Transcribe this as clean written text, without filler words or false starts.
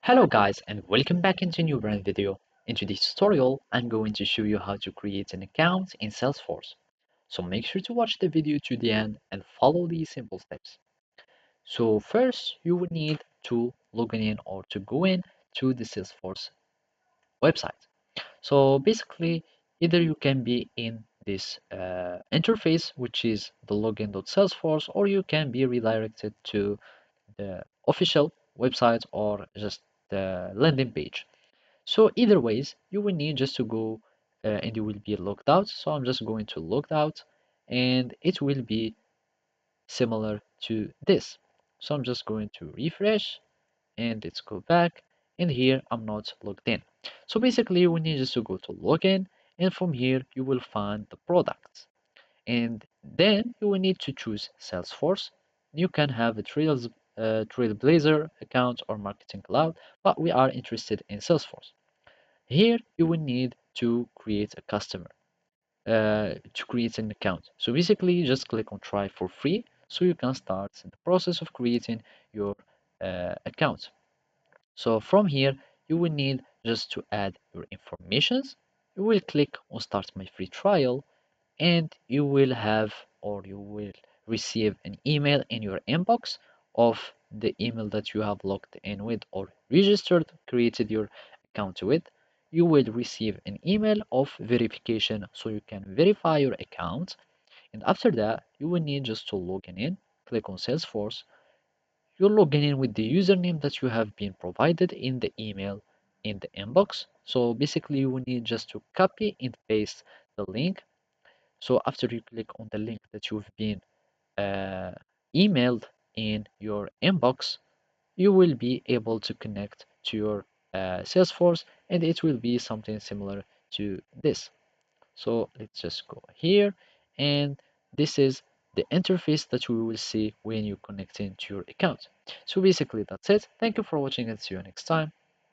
Hello guys and welcome back into a new brand video. In today's tutorial, I'm going to show you how to create an account in Salesforce. So make sure to watch the video to the end and follow these simple steps. So first, you will need to log in or to go in to the Salesforce website. So basically, either you can be in this interface, which is the login.salesforce, or you can be redirected to the official website or just the landing page. So either ways, you will need just to go and you will be logged out. So I'm just going to logged out and it will be similar to this. So I'm just going to refresh and let's go back. And here I'm not logged in. So basically you will need just to go to login and from here you will find the products. And then you will need to choose Salesforce. You can have a Trailblazer account or Marketing Cloud, but we are interested in Salesforce. Here you will need to create a customer, to create an account. So basically just click on try for free so you can start the process of creating your account. So from here you will need just to add your informations. You will click on start my free trial and you will have or you will receive an email in your inbox of the email that you have logged in with or registered, created your account with. You will receive an email of verification so you can verify your account. And after that, you will need just to log in, click on Salesforce. You're logging in with the username that you have been provided in the email in the inbox. So basically, you will need just to copy and paste the link. So after you click on the link that you've been uh, emailed in your inbox, you will be able to connect to your Salesforce and it will be something similar to this. So let's just go here and this is the interface that we will see when you connect into your account. So basically that's it. Thank you for watching and see you next time.